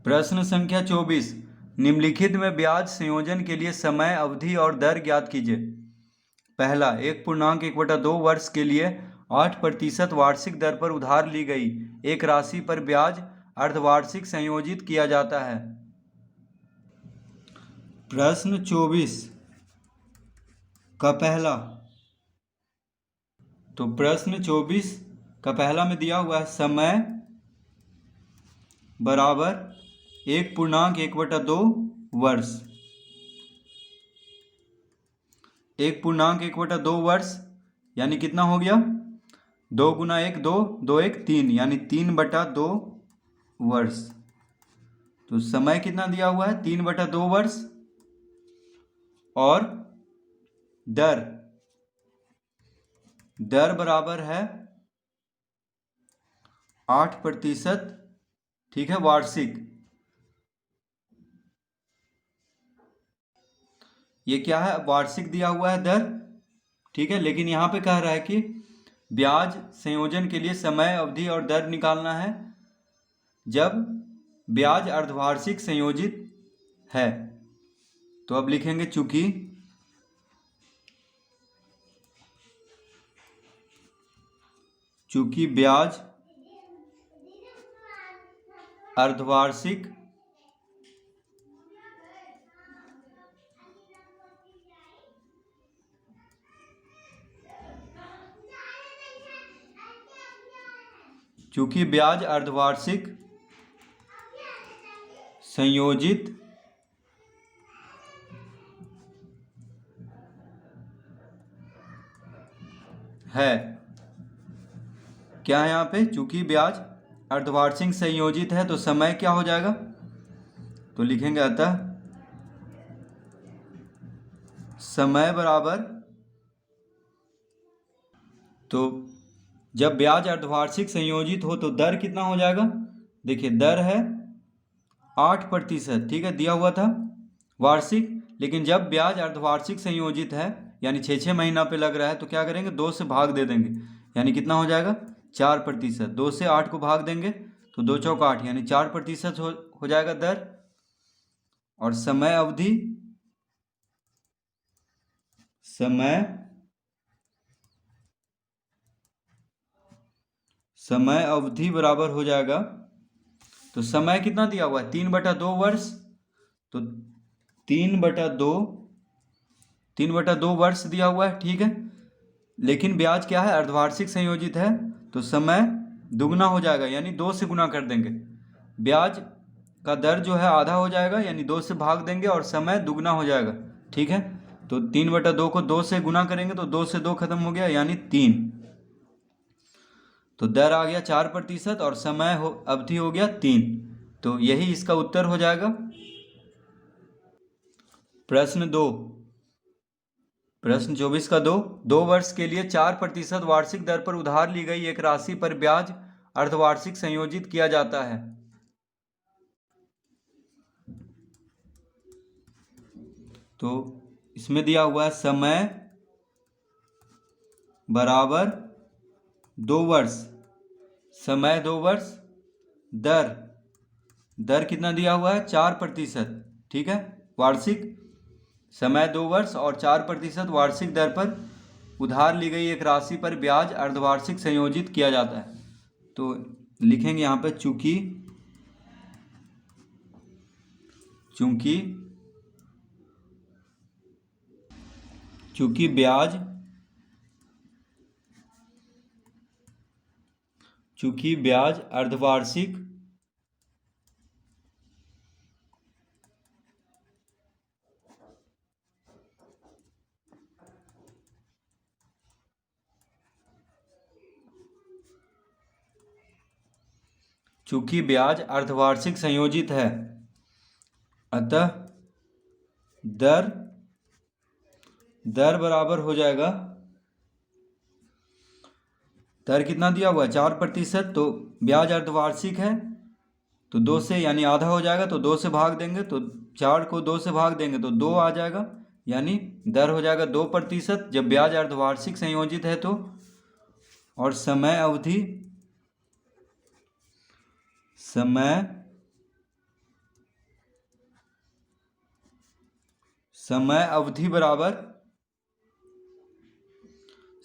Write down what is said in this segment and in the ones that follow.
प्रश्न संख्या 24। निम्नलिखित में ब्याज संयोजन के लिए समय, अवधि और दर ज्ञात कीजिए। पहला, 1.1/2 वर्ष के लिए 8% वार्षिक दर पर उधार ली गई एक राशि पर ब्याज अर्धवार्षिक संयोजित किया जाता है। प्रश्न 24 का पहला, तो प्रश्न 24 का पहला में दिया हुआ है समय बराबर 1.1/2 वर्ष। 1.1/2 वर्ष यानी कितना हो गया? 2 गुना 1 2, 2 1 3, यानी 3/2 वर्ष। तो समय कितना दिया हुआ है? 3/2 वर्ष। और दर बराबर है 8%, ठीक है, वार्षिक। ये क्या है? वार्षिक दिया हुआ है दर, ठीक है। लेकिन यहाँ पे कह रहा है कि ब्याज संयोजन के लिए समय, अवधि और दर निकालना है जब ब्याज अर्धवार्षिक संयोजित है। तो अब लिखेंगे चूंकि ब्याज अर्धवार्षिक संयोजित है। क्या है यहाँ पे? चूंकि ब्याज अर्धवार्षिक संयोजित है तो समय क्या हो जाएगा? तो लिखेंगे अतः समय बराबर, तो जब ब्याज अर्धवार्षिक संयोजित हो तो दर कितना हो जाएगा? देखिए दर है 8%, ठीक है, दिया हुआ था वार्षिक। लेकिन जब ब्याज अर्धवार्षिक संयोजित है यानी 6 महीना पे लग रहा है तो क्या करेंगे? 2 से भाग दे देंगे, यानी कितना हो जाएगा? 4%। 2 से 8 को भाग देंगे तो 2 चौक 8, यानी 4% हो जाएगा दर। और समय अवधि बराबर हो जाएगा, तो समय कितना दिया हुआ है? 3/2 वर्ष। तो 3/2 वर्ष दिया हुआ है, ठीक है। लेकिन ब्याज क्या है? अर्धवार्षिक संयोजित है तो समय दुगना हो जाएगा, यानी 2 से गुना कर देंगे। ब्याज का दर जो है आधा हो जाएगा, यानी 2 से भाग देंगे और समय दुगना हो जाएगा, ठीक है। तो 3/2 को 2 से गुना करेंगे तो 2 से 2 खत्म हो गया, यानी 3। तो दर आ गया 4% और समय अवधि हो गया 3। तो यही इसका उत्तर हो जाएगा। प्रश्न 24 का 2 वर्ष के लिए 4% वार्षिक दर पर उधार ली गई एक राशि पर ब्याज अर्धवार्षिक संयोजित किया जाता है। तो इसमें दिया हुआ है समय बराबर 2 वर्ष, समय 2 वर्ष, दर कितना दिया हुआ है? 4%, ठीक है, वार्षिक। समय 2 वर्ष और 4% वार्षिक दर पर उधार ली गई एक राशि पर ब्याज अर्धवार्षिक संयोजित किया जाता है। तो लिखेंगे यहाँ पे चूंकि ब्याज अर्धवार्षिक संयोजित है अतः दर बराबर हो जाएगा, दर कितना दिया हुआ है? 4%। तो ब्याज अर्धवार्षिक है तो 2 से, यानी आधा हो जाएगा, तो 2 से भाग देंगे तो 4 को 2 से भाग देंगे तो 2 आ जाएगा, यानी दर हो जाएगा 2% जब ब्याज अर्धवार्षिक संयोजित है तो। और समय समय अवधि बराबर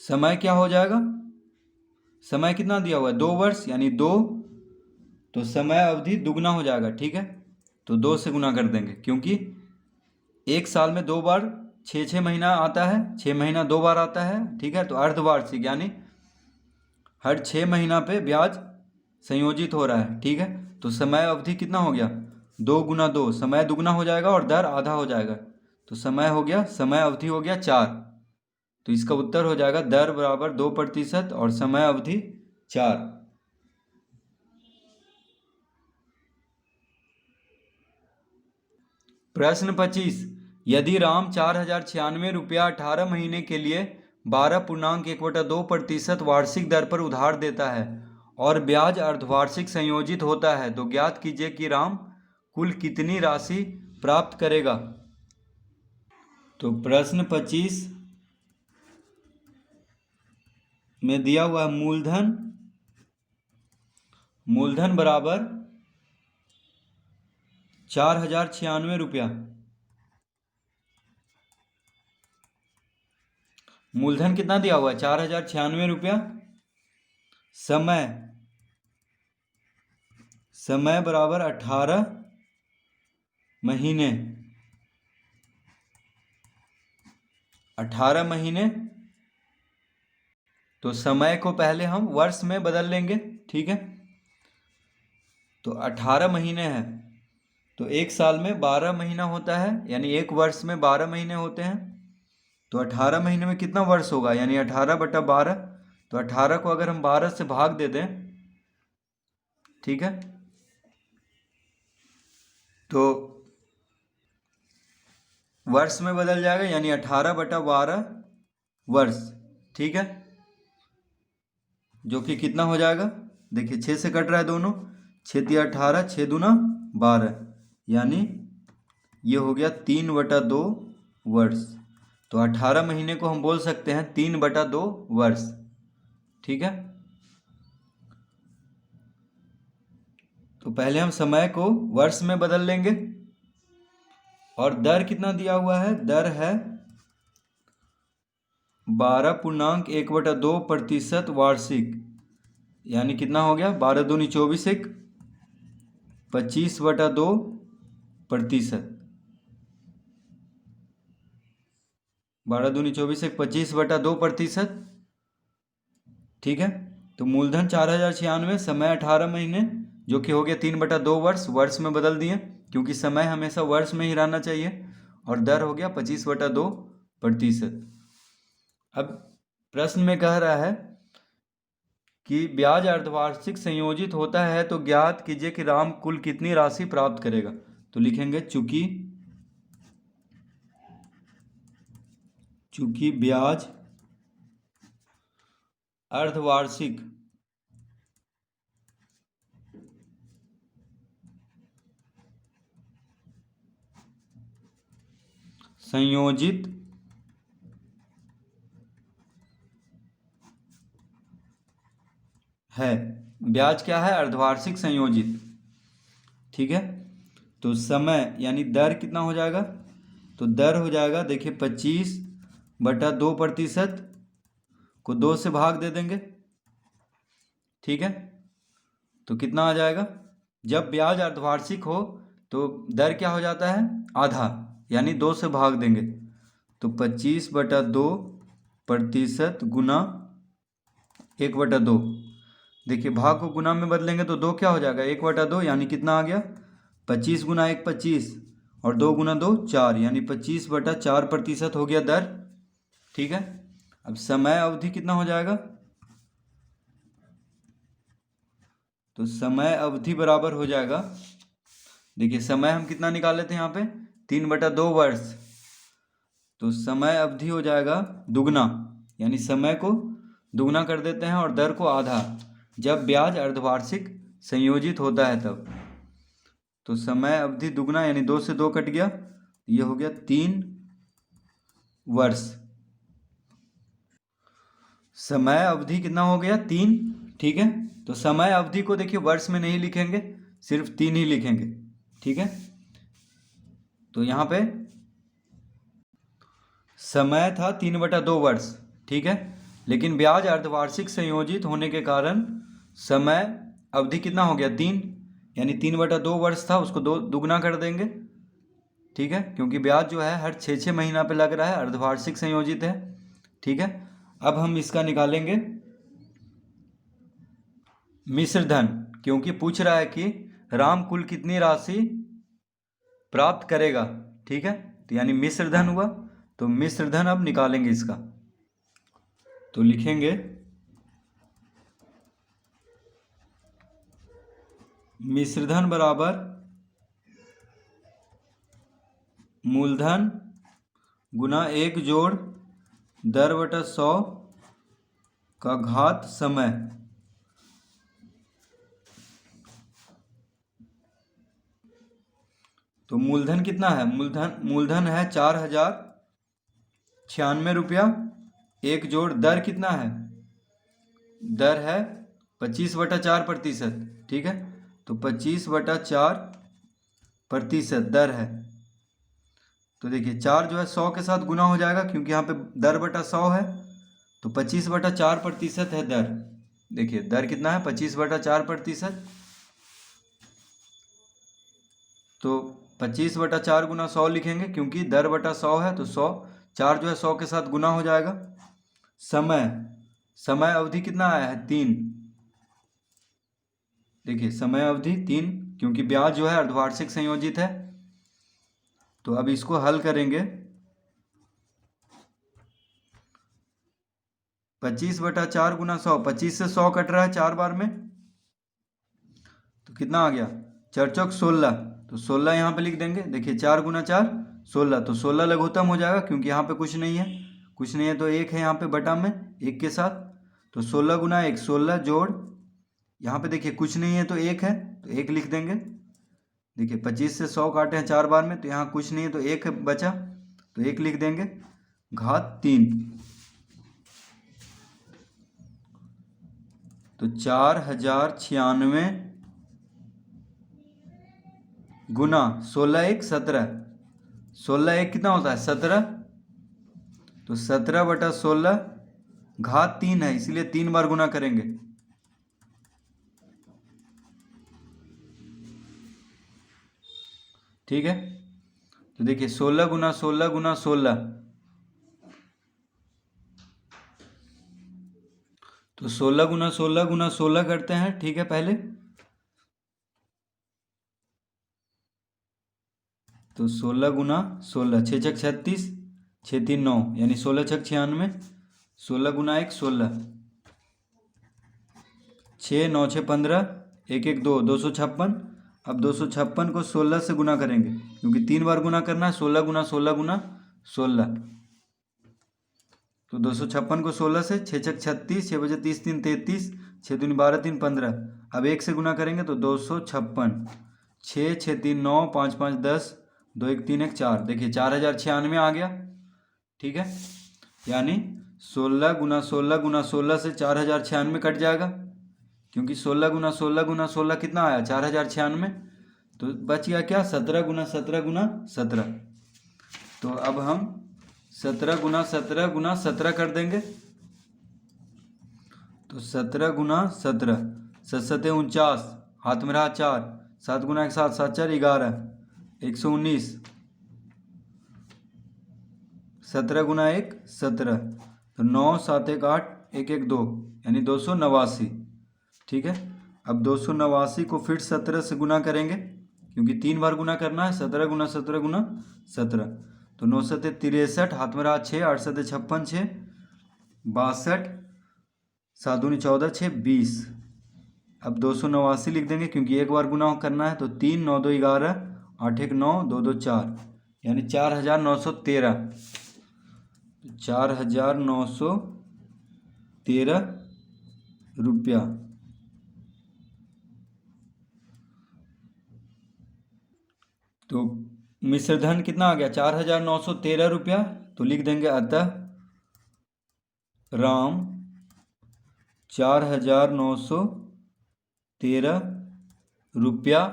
समय क्या हो जाएगा, समय कितना दिया हुआ है 2 वर्ष, यानी 2, तो समय अवधि दुगना हो जाएगा। ठीक है, तो 2 से गुना कर देंगे, क्योंकि एक साल में 2 बार 6 महीना आता है, 6 महीना 2 बार आता है। ठीक है, तो अर्धवार्षिक यानी हर 6 महीना पे ब्याज संयोजित हो रहा है। ठीक है, तो समय अवधि कितना हो गया, 2 गुना 2, समय दुगना हो जाएगा और दर आधा हो जाएगा, तो समय हो गया, समय अवधि हो गया 4। तो इसका उत्तर हो जाएगा दर बराबर 2% और समय अवधि 4। प्रश्न 25, यदि राम 4096 रुपया 18 महीने के लिए 12.1/2% वार्षिक दर पर उधार देता है और ब्याज अर्धवार्षिक संयोजित होता है, तो ज्ञात कीजिए कि राम कुल कितनी राशि प्राप्त करेगा। तो प्रश्न 25 में दिया हुआ है मूलधन बराबर 4096 रुपया। मूलधन कितना दिया हुआ है 4096 रुपया। समय बराबर 18 महीने, 18 महीने, तो समय को पहले हम वर्ष में बदल लेंगे। ठीक है, तो 18 महीने हैं, तो एक साल में 12 महीना होता है, यानी एक वर्ष में 12 महीने होते हैं। तो 18 महीने में कितना वर्ष होगा, यानी 18/12। तो 18 को अगर हम 12 से भाग दे दें, ठीक है, तो वर्ष में बदल जाएगा, यानी 18/12 वर्ष। ठीक है, जो कि कितना हो जाएगा, देखिए 6 से कट रहा है दोनों, 6 तिया 18, 6 दूना 12, यानी ये हो गया 3/2 वर्ष। तो 18 महीने को हम बोल सकते हैं 3/2 वर्ष। ठीक है, तो पहले हम समय को वर्ष में बदल लेंगे, और दर कितना दिया हुआ है, दर है 12.1/2% वार्षिक, यानी कितना हो गया, 12 दूनी 24, 25/2%। 12 दूनी 24, 25/2%। ठीक है, तो मूलधन 4096, समय 18 महीने, जो कि हो गया 3/2 वर्ष, वर्ष में बदल दिए क्योंकि समय हमेशा वर्ष में ही रहना चाहिए, और दर हो गया 25/2%। अब प्रश्न में कह रहा है कि ब्याज अर्धवार्षिक संयोजित होता है, तो ज्ञात कीजिए कि राम कुल कितनी राशि प्राप्त करेगा। तो लिखेंगे चूंकि ब्याज अर्धवार्षिक संयोजित है, ब्याज क्या है, अर्धवार्षिक संयोजित। ठीक है, तो समय यानी दर कितना हो जाएगा, तो दर हो जाएगा, देखिए 25/2% को 2 से भाग दे देंगे। ठीक है, तो कितना आ जाएगा, जब ब्याज अर्धवार्षिक हो तो दर क्या हो जाता है, आधा, यानी 2 से भाग देंगे, तो 25/2% गुना 1/2। देखिए भाग को गुना में बदलेंगे तो 2 क्या हो जाएगा, 1/2, यानी कितना आ गया, 25 गुना 1 25, और 2 गुना 2 4, यानी 25/4% हो गया दर। ठीक है, अब समय अवधि कितना हो जाएगा, तो समय अवधि बराबर हो जाएगा, देखिए समय हम कितना निकाले थे यहाँ पे, 3/2 वर्ष, तो समय अवधि हो जाएगा दुगना, यानी समय को दुगना कर देते हैं और दर को आधा, जब ब्याज अर्धवार्षिक संयोजित होता है तब। तो समय अवधि दुगना, यानी 2 से 2 कट गया, ये हो गया 3 वर्ष। समय अवधि कितना हो गया, 3। ठीक है, तो समय अवधि को देखिए वर्ष में नहीं लिखेंगे, सिर्फ 3 ही लिखेंगे। ठीक है, तो यहाँ पे समय था 3/2 वर्ष, ठीक है, लेकिन ब्याज अर्धवार्षिक संयोजित होने के कारण समय अवधि कितना हो गया 3, यानी 3/2 वर्ष था, उसको दो दुगना कर देंगे, ठीक है, क्योंकि ब्याज जो है हर 6 महीना पे लग रहा है, अर्धवार्षिक संयोजित है, ठीक है। अब हम इसका निकालेंगे मिश्र धन, क्योंकि पूछ रहा है कि राम कुल कितनी राशि प्राप्त करेगा, ठीक है, तो यानी मिश्र धन हुआ, तो मिश्र धन अब निकालेंगे इसका, तो लिखेंगे मिश्र धन बराबर मूलधन गुना 1 जोड़ दर बटा 100 का घात समय। तो मूलधन कितना है, मूलधन है 4096 रुपया, 1 जोड़ दर कितना है, दर है 25/4%, ठीक है, तो 25/4% दर है। तो देखिए 4 जो है 100 के साथ गुना हो जाएगा, क्योंकि यहाँ पे दर बटा 100 है, तो 25/4% है दर। देखिए दर कितना है 25/4%, तो 25/4 गुना 100 लिखेंगे, क्योंकि दर बटा 100 है, तो 100 4 जो है 100 के साथ गुना हो जाएगा। समय अवधि कितना आया है 3, देखिए समय अवधि 3, क्योंकि ब्याज जो है अर्धवार्षिक संयोजित है। तो अब इसको हल करेंगे, 25/4 गुना 100, 25 से 100 कट रहा है 4 बार में, तो कितना आ गया 4 चौक 16, तो 16 यहाँ पे लिख देंगे। देखिए 4 गुना 4 16, तो 16 लघुत्तम हो जाएगा, क्योंकि यहाँ पे कुछ नहीं है, तो 1 है यहाँ पे बटा में 1 के साथ, तो 16 गुना 1 16 जोड़, यहाँ पे देखिए कुछ नहीं है तो 1 है, तो 1 लिख देंगे। देखिए 25 से 100 काटे हैं 4 बार में, तो यहाँ कुछ नहीं है तो 1 बचा, तो 1 लिख देंगे, घात 3, तो 4096 गुना 16 1 17, 16 1 कितना होता है 17, तो 17/16 घात 3 है, इसलिए 3 बार गुना करेंगे, ठीक है। तो देखिए 16 गुना 16 गुना 16, तो 16 गुना 16 गुना 16 करते हैं, ठीक है पहले, तो 16 गुना 16, 6 छक 36, 6 3 9, यानी 16 छक 96, 16 गुना 1 16, 6 9 6 15, 1 1 2 256। अब 256 को 16 से गुना करेंगे, क्योंकि 3 बार गुना करना है, 16 गुना 16 गुना 16, तो 256 को 16 से, 6 छक 36, 6 बजे 30 3 33, 6 दूनी 12 3 15। अब 1 से गुना करेंगे तो 256, 6 6 3 9, 5 5 10, 2 1 3 1 4, देखिए 4096 आ गया, ठीक है, यानी 16 गुना 16 गुना 16 से 4096 कट जाएगा, क्योंकि 16 गुना 16 गुना 16 कितना आया 4096, तो बच गया क्या 17 गुना 17 गुना 17। तो अब हम 17 गुना 17 गुना 17 कर देंगे, तो 17 गुना 17, 7 7 49, हाथ में रहा 4, 7 गुना 1 7, 7 4 11, 119, 17 गुना 1 17, तो 9 7 1 8, 1 1 2, यानी 289, ठीक है। अब 289 को फिर 17 से गुना करेंगे, क्योंकि 3 बार गुना करना है, 17 गुना 17 गुना 17, तो 9 7 63, हाथ में रहा 6, 8 7 56, 6 62, 7 दूनी 14, 6 20। अब 289 लिख देंगे, क्योंकि एक बार गुना करना है, तो 3 9 2 11, 8 1 9, 2 2 4, यानी 4913, 4913 रुपया। तो मिश्र धन कितना आ गया 4913 रुपया, तो लिख देंगे अतः राम 4913 रुपया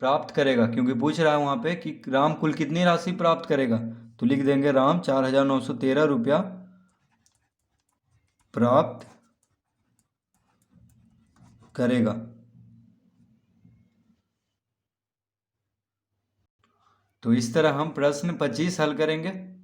प्राप्त करेगा, क्योंकि पूछ रहा है वहाँ पे कि राम कुल कितनी राशि प्राप्त करेगा, तो लिख देंगे राम 4,913 रुपया प्राप्त करेगा। तो इस तरह हम प्रश्न 25 हल करेंगे।